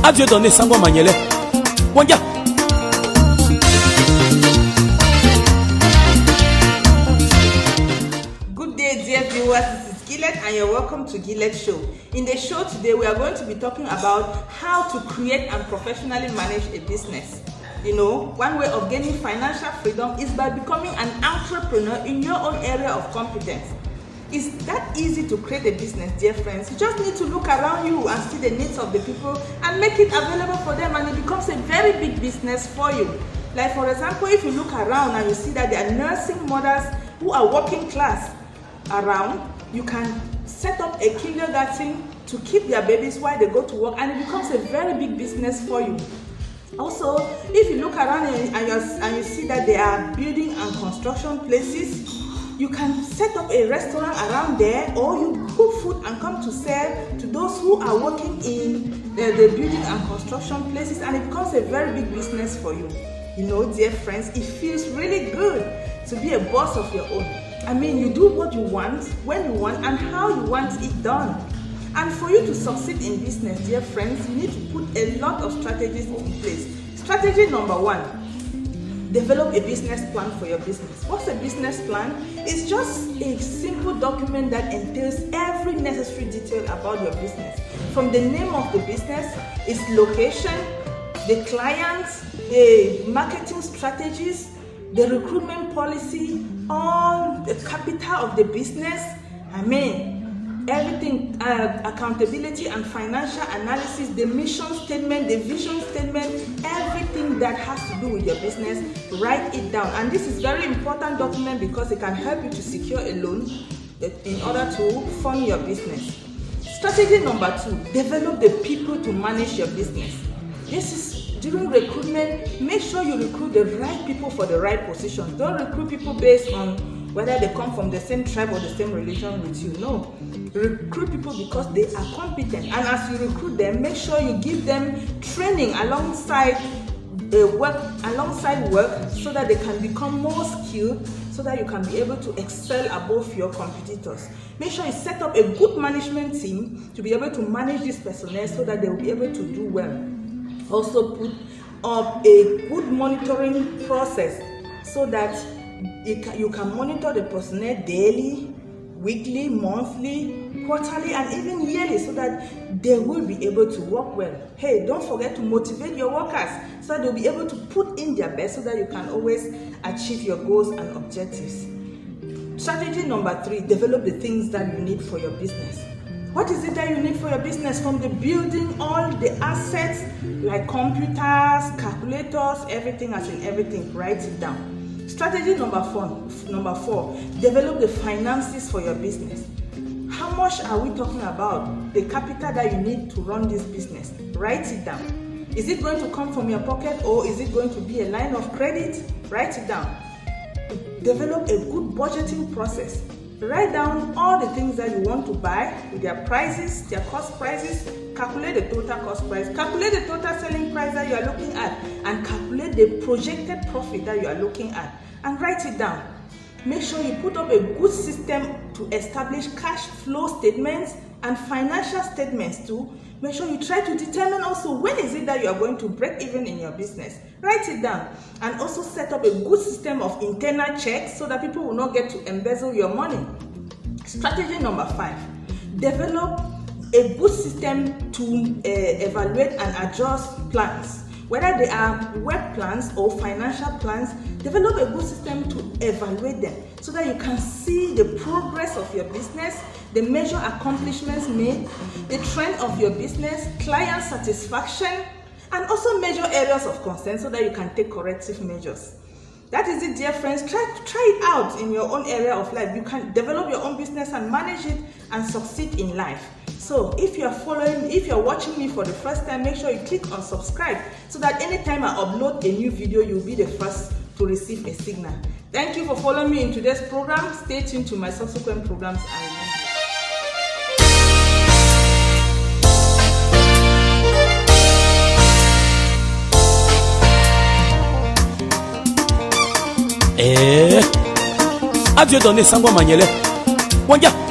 Adieu donné Sangwa Magnele. Wanja. Good day, dear viewers. This is Gillette and you're welcome to Gillette Show. In the show today, we are going to be talking about how to create and professionally manage a business. You know, one way of gaining financial freedom is by becoming an entrepreneur in your own area of competence. It's that easy to create a business, dear friends. You just need to look around you and see the needs of the people and make it available for them, and it becomes a very big business for you. Like for example, if you look around and you see that there are nursing mothers who are working class around, you can set up a kindergarten to keep their babies while they go to work, and it becomes a very big business for you. Also, if you look around and you see that there are building and construction places, you can set up a restaurant around there, or you cook food and come to sell to those who are working in the building and construction places, and it becomes a very big business for you. You know, dear friends, it feels really good to be a boss of your own. I mean, you do what you want, when you want, and how you want it done. And for you to succeed in business, dear friends, you need to put a lot of strategies in place. Strategy number 1. Develop a business plan for your business. What's a business plan? It's just a simple document that entails every necessary detail about your business. From the name of the business, its location, the clients, the marketing strategies, the recruitment policy, all the capital of the business. I mean, everything, accountability and financial analysis, the mission statement, the vision statement, everything that has to do with your business, write it down. And this is very important document because it can help you to secure a loan in order to fund your business. Strategy number 2, develop the people to manage your business. This is during recruitment, make sure you recruit the right people for the right position. Don't recruit people based on whether they come from the same tribe or the same religion with you. No, recruit people because they are competent, and as you recruit them, make sure you give them training alongside work so that they can become more skilled, so that you can be able to excel above your competitors. Make sure you set up a good management team to be able to manage this personnel so that they will be able to do well. Also put up a good monitoring process so that you can monitor the personnel daily, weekly, monthly, quarterly, and even yearly, so that they will be able to work well. Hey, don't forget to motivate your workers so that they'll be able to put in their best so that you can always achieve your goals and objectives. Strategy number 3, develop the things that you need for your business. What is it that you need for your business? From the building, all the assets like computers, calculators, everything as in everything, write it down. Strategy number 4, develop the finances for your business. How much are we talking about? The capital that you need to run this business. Write it down. Is it going to come from your pocket, or is it going to be a line of credit? Write it down. Develop a good budgeting process. Write down all the things that you want to buy with their prices, their cost prices. Calculate the total cost price, calculate the total selling price that you are looking at, and calculate the projected profit that you are looking at, and write it down. Make sure you put up a good system to establish cash flow statements and financial statements too. Make sure you try to determine also when is it that you are going to break even in your business. Write it down, and also set up a good system of internal checks so that people will not get to embezzle your money. Strategy number 5, develop a good system to evaluate and adjust plans. Whether they are work plans or financial plans, develop a good system to evaluate them so that you can see the progress of your business, the measure accomplishments made, the trend of your business, client satisfaction, and also measure areas of concern so that you can take corrective measures. That is it, dear friends. Try it out in your own area of life. You can develop your own business and manage it and succeed in life. So if you're watching me for the first time, make sure you click on subscribe so that anytime I upload a new video, you'll be the first to receive a signal. Thank you for following me in today's program. Stay tuned to my subsequent programs and Adieu donné Sangwa Magnele. Wanja.